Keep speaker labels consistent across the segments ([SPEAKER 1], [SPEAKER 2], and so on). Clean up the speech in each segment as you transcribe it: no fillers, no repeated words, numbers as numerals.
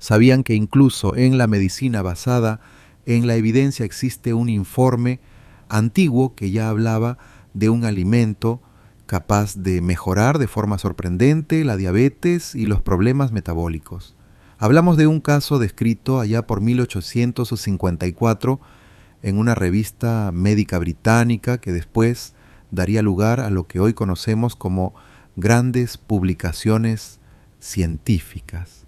[SPEAKER 1] Sabían que incluso en la medicina basada en la evidencia existe un informe antiguo que ya hablaba de un alimento capaz de mejorar de forma sorprendente la diabetes y los problemas metabólicos. Hablamos de un caso descrito allá por 1854 en una revista médica británica que después daría lugar a lo que hoy conocemos como grandes publicaciones científicas.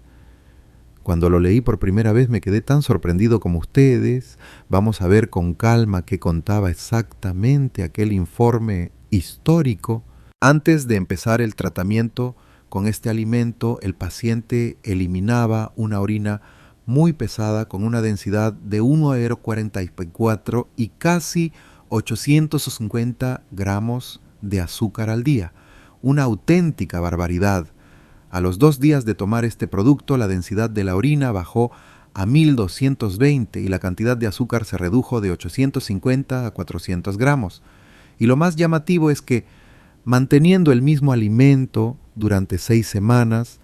[SPEAKER 1] Cuando lo leí por primera vez me quedé tan sorprendido como ustedes. Vamos a ver con calma qué contaba exactamente aquel informe histórico. Antes de empezar el tratamiento con este alimento, el paciente eliminaba una orina muy pesada con una densidad de 1,44 y casi 850 gramos de azúcar al día. Una auténtica barbaridad. A los 2 días de tomar este producto, la densidad de la orina bajó a 1220 y la cantidad de azúcar se redujo de 850 a 400 gramos. Y lo más llamativo es que, manteniendo el mismo alimento durante 6 semanas,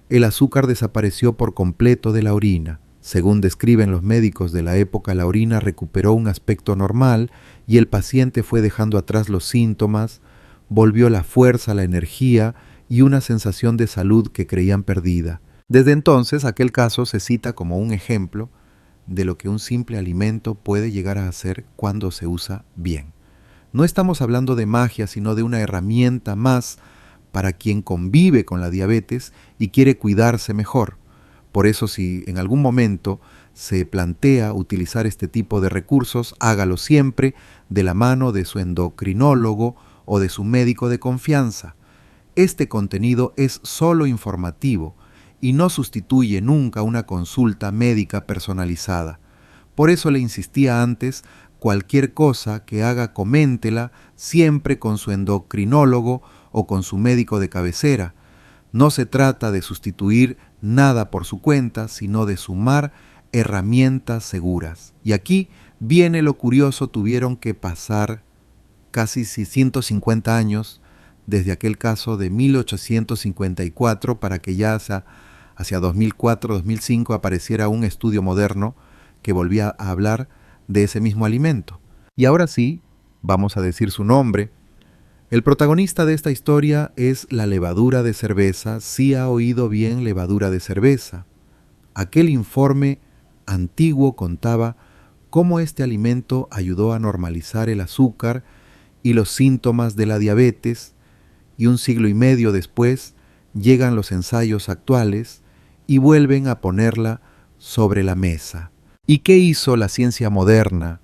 [SPEAKER 1] el azúcar desapareció por completo de la orina. Según describen los médicos de la época, la orina recuperó un aspecto normal y el paciente fue dejando atrás los síntomas, volvió la fuerza, la energía y una sensación de salud que creían perdida. Desde entonces, aquel caso se cita como un ejemplo de lo que un simple alimento puede llegar a hacer cuando se usa bien. No estamos hablando de magia, sino de una herramienta más para quien convive con la diabetes y quiere cuidarse mejor. Por eso, si en algún momento se plantea utilizar este tipo de recursos, hágalo siempre de la mano de su endocrinólogo o de su médico de confianza. Este contenido es solo informativo y no sustituye nunca una consulta médica personalizada. Por eso le insistía antes, cualquier cosa que haga coméntela siempre con su endocrinólogo o con su médico de cabecera. No se trata de sustituir nada por su cuenta, sino de sumar herramientas seguras. Y aquí viene lo curioso, tuvieron que pasar casi 150 años desde aquel caso de 1854 para que ya hacia 2004-2005 apareciera un estudio moderno que volvía a hablar de ese mismo alimento. Y ahora sí, vamos a decir su nombre. El protagonista de esta historia es la levadura de cerveza. Sí ha oído bien, levadura de cerveza. Aquel informe antiguo contaba cómo este alimento ayudó a normalizar el azúcar y los síntomas de la diabetes, y 1 siglo y medio después llegan los ensayos actuales y vuelven a ponerla sobre la mesa. ¿Y qué hizo la ciencia moderna?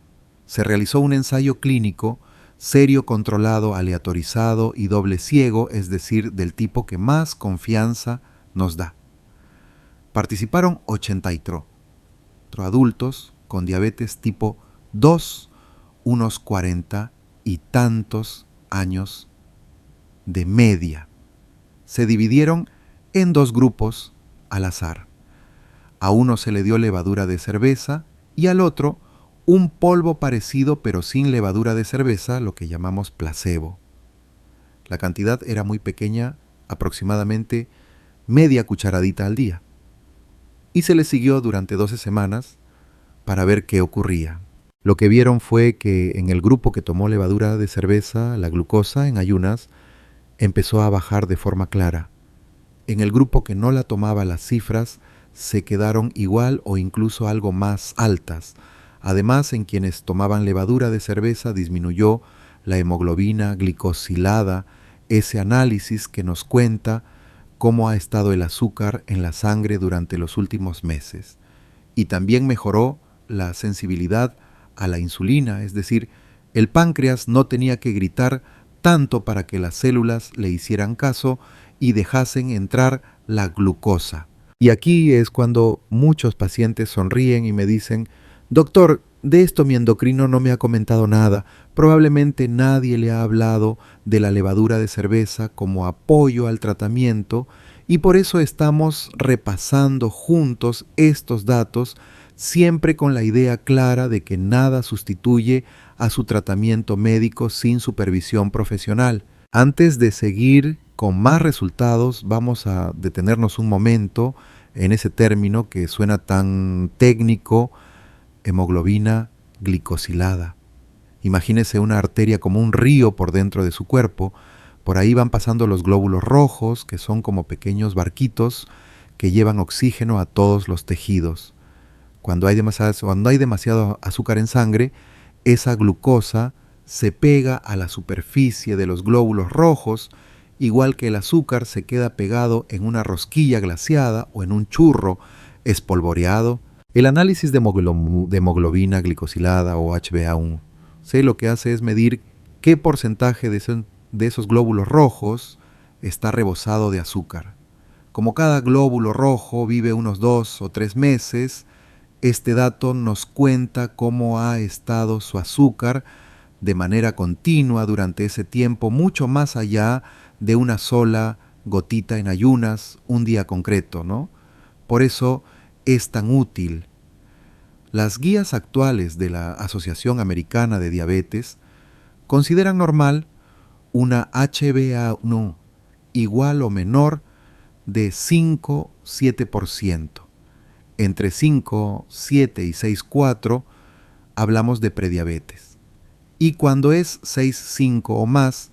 [SPEAKER 1] Se realizó un ensayo clínico serio, controlado, aleatorizado y doble ciego, es decir, del tipo que más confianza nos da. Participaron 83 adultos con diabetes tipo 2, unos 40 y tantos años de media. Se dividieron en 2 grupos al azar. A uno se le dio levadura de cerveza y al otro un polvo parecido pero sin levadura de cerveza, lo que llamamos placebo. La cantidad era muy pequeña, aproximadamente media cucharadita al día. Y se les siguió durante 12 semanas para ver qué ocurría. Lo que vieron fue que en el grupo que tomó levadura de cerveza, la glucosa en ayunas empezó a bajar de forma clara. En el grupo que no la tomaba, las cifras se quedaron igual o incluso algo más altas. Además, en quienes tomaban levadura de cerveza disminuyó la hemoglobina glicosilada, ese análisis que nos cuenta cómo ha estado el azúcar en la sangre durante los últimos meses. Y también mejoró la sensibilidad a la insulina, es decir, el páncreas no tenía que gritar tanto para que las células le hicieran caso y dejasen entrar la glucosa. Y aquí es cuando muchos pacientes sonríen y me dicen: doctor, de esto mi endocrino no me ha comentado nada. Probablemente nadie le ha hablado de la levadura de cerveza como apoyo al tratamiento y por eso estamos repasando juntos estos datos, siempre con la idea clara de que nada sustituye a su tratamiento médico sin supervisión profesional. Antes de seguir con más resultados, vamos a detenernos un momento en ese término que suena tan técnico, hemoglobina glicosilada. Imagínese una arteria como un río por dentro de su cuerpo. Por ahí van pasando los glóbulos rojos, que son como pequeños barquitos que llevan oxígeno a todos los tejidos. Cuando hay demasiado azúcar en sangre, esa glucosa se pega a la superficie de los glóbulos rojos, igual que el azúcar se queda pegado en una rosquilla glaciada o en un churro espolvoreado. El análisis de hemoglobina glicosilada o HbA1c lo que hace es medir qué porcentaje de esos glóbulos rojos está rebosado de azúcar. Como cada glóbulo rojo vive unos 2 o 3 meses, este dato nos cuenta cómo ha estado su azúcar de manera continua durante ese tiempo, mucho más allá de una sola gotita en ayunas, un día concreto, ¿no? Por eso es tan útil. Las guías actuales de la Asociación Americana de Diabetes consideran normal una HbA1 igual o menor de 5-7%. Entre 5, 7 y 6,4 hablamos de prediabetes. Y cuando es 6,5 o más,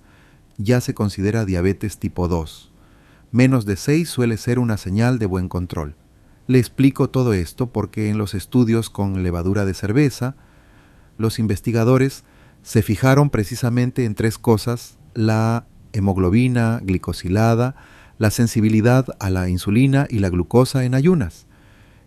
[SPEAKER 1] ya se considera diabetes tipo 2. Menos de 6 suele ser una señal de buen control. Le explico todo esto porque en los estudios con levadura de cerveza, los investigadores se fijaron precisamente en 3 cosas: la hemoglobina glicosilada, la sensibilidad a la insulina y la glucosa en ayunas.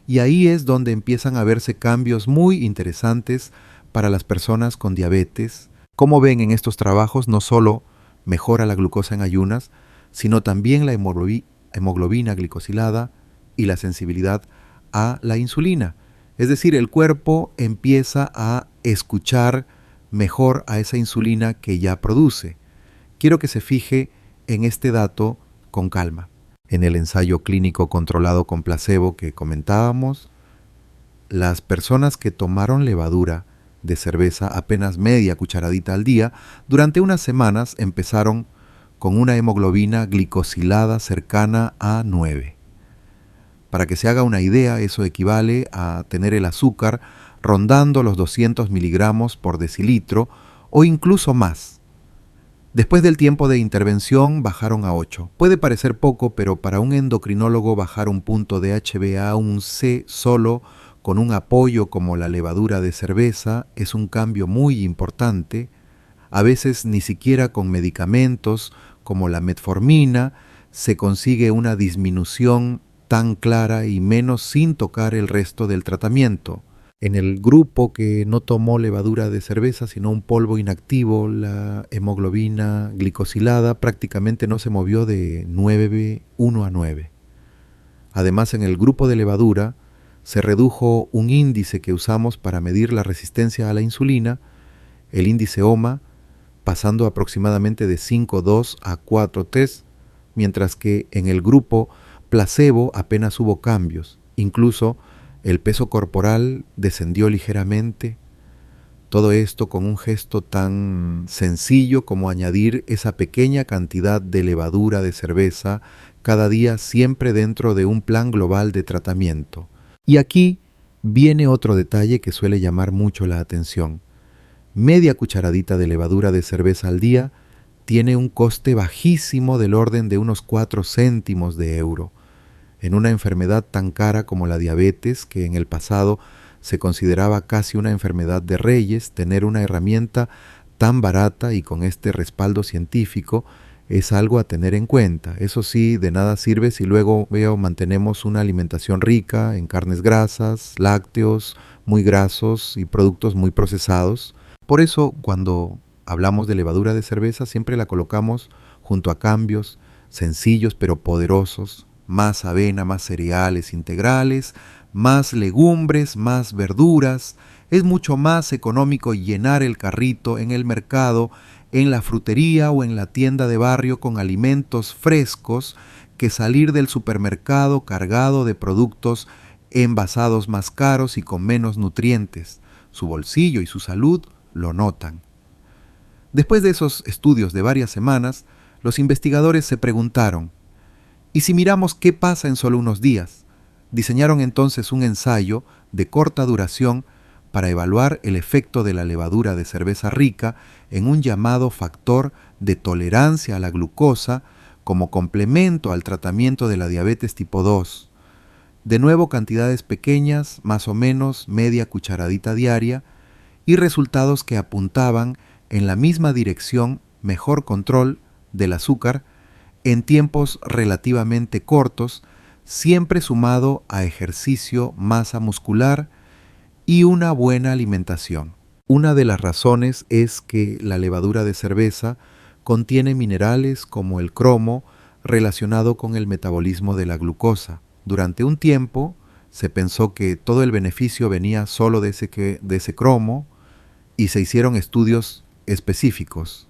[SPEAKER 1] Y ahí es donde empiezan a verse cambios muy interesantes para las personas con diabetes. Como ven en estos trabajos, no solo mejora la glucosa en ayunas, sino también la hemoglobina glicosilada y la sensibilidad a la insulina. Es decir, el cuerpo empieza a escuchar mejor a esa insulina que ya produce. Quiero que se fije en este dato con calma. En el ensayo clínico controlado con placebo que comentábamos, las personas que tomaron levadura de cerveza apenas media cucharadita al día, durante unas semanas empezaron con una hemoglobina glicosilada cercana a 9. Para que se haga una idea, eso equivale a tener el azúcar rondando los 200 miligramos por decilitro o incluso más. Después del tiempo de intervención bajaron a 8. Puede parecer poco, pero para un endocrinólogo bajar un punto de HbA1c solo con un apoyo como la levadura de cerveza es un cambio muy importante. A veces ni siquiera con medicamentos como la metformina se consigue una disminución tan clara y menos sin tocar el resto del tratamiento. En el grupo que no tomó levadura de cerveza, sino un polvo inactivo, la hemoglobina glicosilada prácticamente no se movió de 9,1 a 9. Además, en el grupo de levadura se redujo un índice que usamos para medir la resistencia a la insulina, el índice OMA, pasando aproximadamente de 5,2 a 4,3, mientras que en el grupo placebo apenas hubo cambios. Incluso el peso corporal descendió ligeramente. Todo esto con un gesto tan sencillo como añadir esa pequeña cantidad de levadura de cerveza cada día, siempre dentro de un plan global de tratamiento. Y aquí viene otro detalle que suele llamar mucho la atención. Media cucharadita de levadura de cerveza al día tiene un coste bajísimo del orden de unos 4 céntimos de euro. En una enfermedad tan cara como la diabetes, que en el pasado se consideraba casi una enfermedad de reyes, tener una herramienta tan barata y con este respaldo científico es algo a tener en cuenta. Eso sí, de nada sirve si luego mantenemos una alimentación rica en carnes grasas, lácteos, muy grasos y productos muy procesados. Por eso, cuando hablamos de levadura de cerveza, siempre la colocamos junto a cambios sencillos pero poderosos: más avena, más cereales integrales, más legumbres, más verduras. Es mucho más económico llenar el carrito en el mercado, en la frutería o en la tienda de barrio con alimentos frescos que salir del supermercado cargado de productos envasados más caros y con menos nutrientes. Su bolsillo y su salud lo notan. Después de esos estudios de varias semanas, los investigadores se preguntaron: ¿y si miramos qué pasa en solo unos días? Diseñaron entonces un ensayo de corta duración para evaluar el efecto de la levadura de cerveza rica en un llamado factor de tolerancia a la glucosa como complemento al tratamiento de la diabetes tipo 2. De nuevo cantidades pequeñas, más o menos media cucharadita diaria, y resultados que apuntaban en la misma dirección, mejor control del azúcar en tiempos relativamente cortos, siempre sumado a ejercicio, masa muscular y una buena alimentación. Una de las razones es que la levadura de cerveza contiene minerales como el cromo relacionado con el metabolismo de la glucosa. Durante un tiempo se pensó que todo el beneficio venía solo de ese cromo y se hicieron estudios específicos.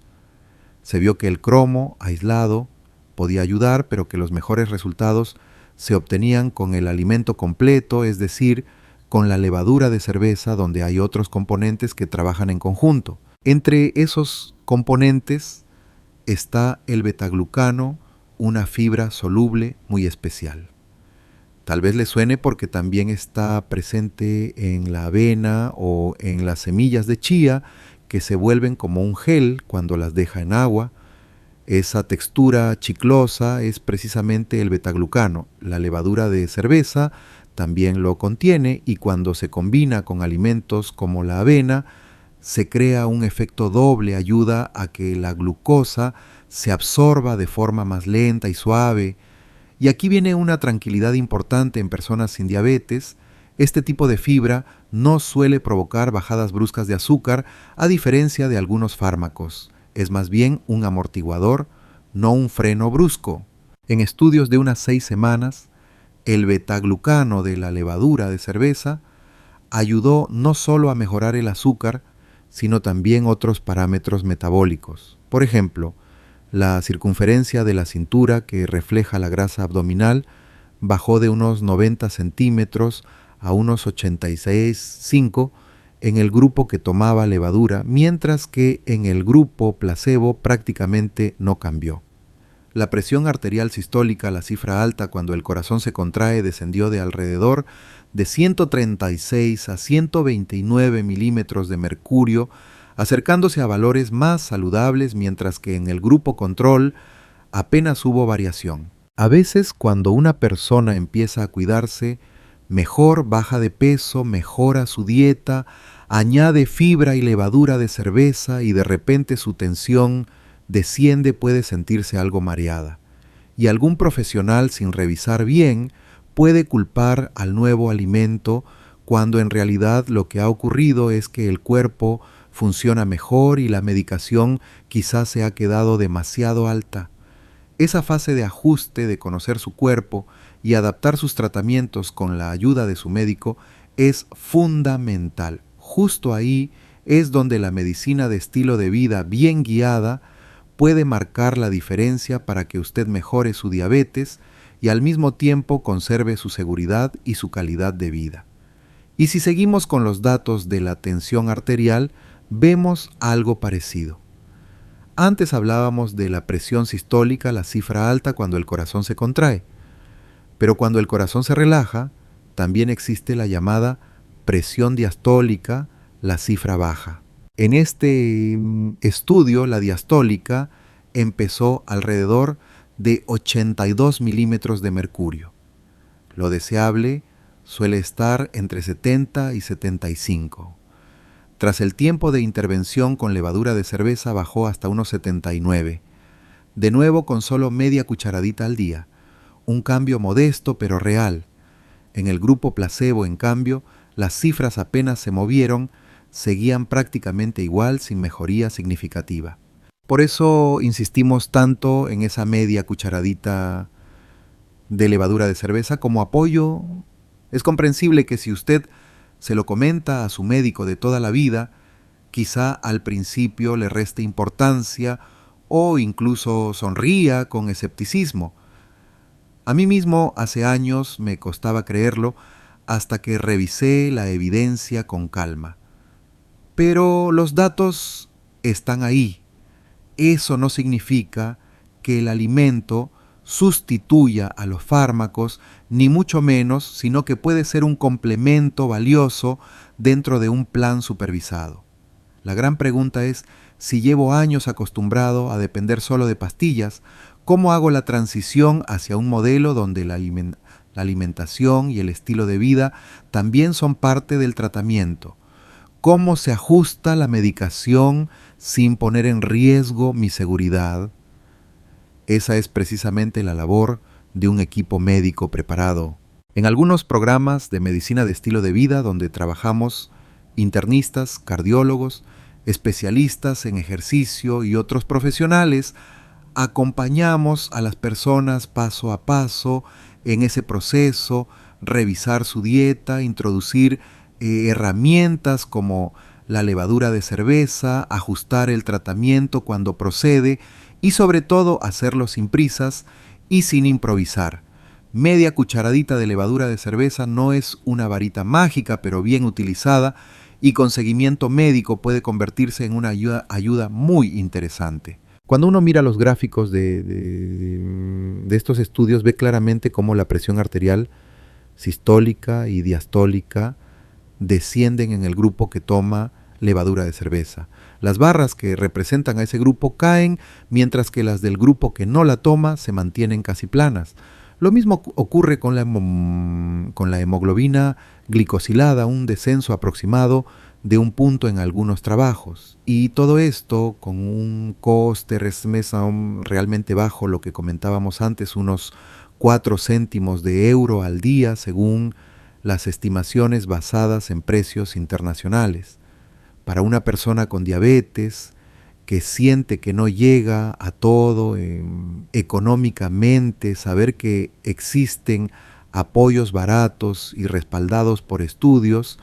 [SPEAKER 1] Se vio que el cromo aislado podía ayudar, pero que los mejores resultados se obtenían con el alimento completo, es decir, con la levadura de cerveza, donde hay otros componentes que trabajan en conjunto. Entre esos componentes está el betaglucano, una fibra soluble muy especial. Tal vez le suene porque también está presente en la avena o en las semillas de chía, que se vuelven como un gel cuando las deja en agua. Esa textura chiclosa es precisamente el betaglucano. La levadura de cerveza también lo contiene y cuando se combina con alimentos como la avena, se crea un efecto doble, ayuda a que la glucosa se absorba de forma más lenta y suave. Y aquí viene una tranquilidad importante en personas sin diabetes. Este tipo de fibra no suele provocar bajadas bruscas de azúcar, a diferencia de algunos fármacos. Es más bien un amortiguador, no un freno brusco. En estudios de unas 6 semanas, el betaglucano de la levadura de cerveza ayudó no solo a mejorar el azúcar, sino también otros parámetros metabólicos. Por ejemplo, la circunferencia de la cintura, que refleja la grasa abdominal, bajó de unos 90 centímetros a unos 86,5 en el grupo que tomaba levadura, mientras que en el grupo placebo prácticamente no cambió. La presión arterial sistólica, la cifra alta cuando el corazón se contrae, descendió de alrededor de 136 a 129 milímetros de mercurio, acercándose a valores más saludables, mientras que en el grupo control apenas hubo variación. A veces, cuando una persona empieza a cuidarse, mejor baja de peso, mejora su dieta, añade fibra y levadura de cerveza y de repente su tensión desciende, puede sentirse algo mareada. Y algún profesional, sin revisar bien, puede culpar al nuevo alimento cuando en realidad lo que ha ocurrido es que el cuerpo funciona mejor y la medicación quizás se ha quedado demasiado alta. Esa fase de ajuste, de conocer su cuerpo y adaptar sus tratamientos con la ayuda de su médico es fundamental. Justo ahí es donde la medicina de estilo de vida bien guiada puede marcar la diferencia para que usted mejore su diabetes y al mismo tiempo conserve su seguridad y su calidad de vida. Y si seguimos con los datos de la tensión arterial, vemos algo parecido. Antes hablábamos de la presión sistólica, la cifra alta cuando el corazón se contrae, pero cuando el corazón se relaja, también existe la llamada presión diastólica, la cifra baja. En este estudio, la diastólica empezó alrededor de 82 milímetros de mercurio. Lo deseable suele estar entre 70 y 75. Tras el tiempo de intervención con levadura de cerveza bajó hasta unos 79. De nuevo con solo media cucharadita al día. Un cambio modesto pero real. En el grupo placebo, en cambio, las cifras apenas se movieron, seguían prácticamente igual sin mejoría significativa. Por eso insistimos tanto en esa media cucharadita de levadura de cerveza como apoyo. Es comprensible que si usted se lo comenta a su médico de toda la vida, quizá al principio le reste importancia o incluso sonría con escepticismo. A mí mismo hace años me costaba creerlo hasta que revisé la evidencia con calma. Pero los datos están ahí. Eso no significa que el alimento sustituya a los fármacos, ni mucho menos, sino que puede ser un complemento valioso dentro de un plan supervisado. La gran pregunta es, si llevo años acostumbrado a depender solo de pastillas, ¿cómo hago la transición hacia un modelo donde la alimentación y el estilo de vida también son parte del tratamiento? ¿Cómo se ajusta la medicación sin poner en riesgo mi seguridad? Esa es precisamente la labor de un equipo médico preparado. En algunos programas de medicina de estilo de vida donde trabajamos internistas, cardiólogos, especialistas en ejercicio y otros profesionales, acompañamos a las personas paso a paso en ese proceso, revisar su dieta, introducir herramientas como la levadura de cerveza, ajustar el tratamiento cuando procede y sobre todo hacerlo sin prisas y sin improvisar. Media cucharadita de levadura de cerveza no es una varita mágica, pero bien utilizada y con seguimiento médico puede convertirse en una ayuda muy interesante. Cuando uno mira los gráficos de estos estudios, ve claramente cómo la presión arterial sistólica y diastólica descienden en el grupo que toma levadura de cerveza. Las barras que representan a ese grupo caen, mientras que las del grupo que no la toma se mantienen casi planas. Lo mismo ocurre con la hemoglobina glicosilada, un descenso aproximado de un punto en algunos trabajos. Y todo esto con un coste remesa realmente bajo, lo que comentábamos antes, unos 4 céntimos de euro al día, según las estimaciones basadas en precios internacionales. Para una persona con diabetes que siente que no llega a todo económicamente, saber que existen apoyos baratos y respaldados por estudios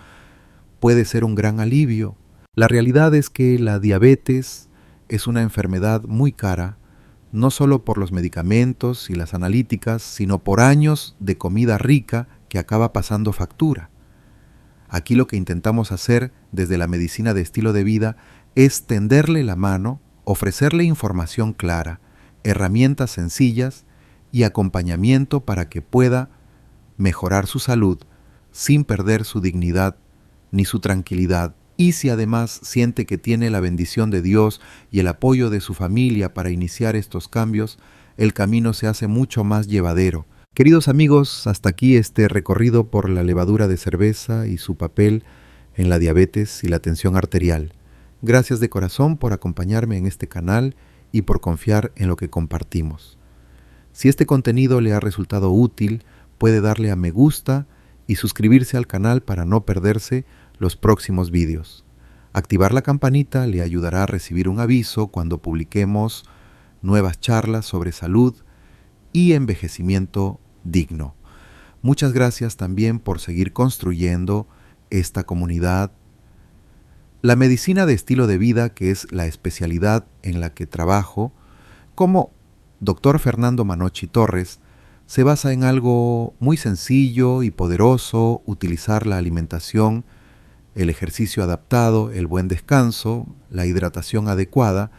[SPEAKER 1] puede ser un gran alivio. La realidad es que la diabetes es una enfermedad muy cara, no solo por los medicamentos y las analíticas, sino por años de comida rica que acaba pasando factura. Aquí lo que intentamos hacer desde la medicina de estilo de vida es tenderle la mano, ofrecerle información clara, herramientas sencillas y acompañamiento para que pueda mejorar su salud sin perder su dignidad ni su tranquilidad. Y si además siente que tiene la bendición de Dios y el apoyo de su familia para iniciar estos cambios, el camino se hace mucho más llevadero. Queridos amigos, hasta aquí este recorrido por la levadura de cerveza y su papel en la diabetes y la tensión arterial. Gracias de corazón por acompañarme en este canal y por confiar en lo que compartimos. Si este contenido le ha resultado útil, puede darle a me gusta y suscribirse al canal para no perderse los próximos vídeos. Activar la campanita le ayudará a recibir un aviso cuando publiquemos nuevas charlas sobre salud y envejecimiento digno. Muchas gracias también por seguir construyendo esta comunidad. La medicina de estilo de vida, que es la especialidad en la que trabajo, como Dr. Fernando Manochi Torres, se basa en algo muy sencillo y poderoso: utilizar la alimentación, el ejercicio adaptado, el buen descanso, la hidratación adecuada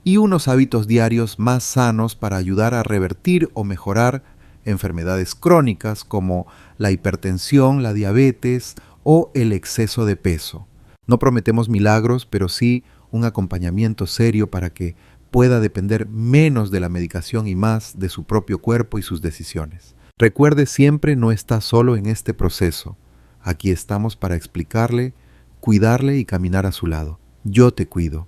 [SPEAKER 1] y unos hábitos diarios más sanos para ayudar a revertir o mejorar enfermedades crónicas como la hipertensión, la diabetes o el exceso de peso. No prometemos milagros, pero sí un acompañamiento serio para que pueda depender menos de la medicación y más de su propio cuerpo y sus decisiones. Recuerde, siempre no está solo en este proceso. Aquí estamos para explicarle, cuidarle y caminar a su lado. Yo te cuido.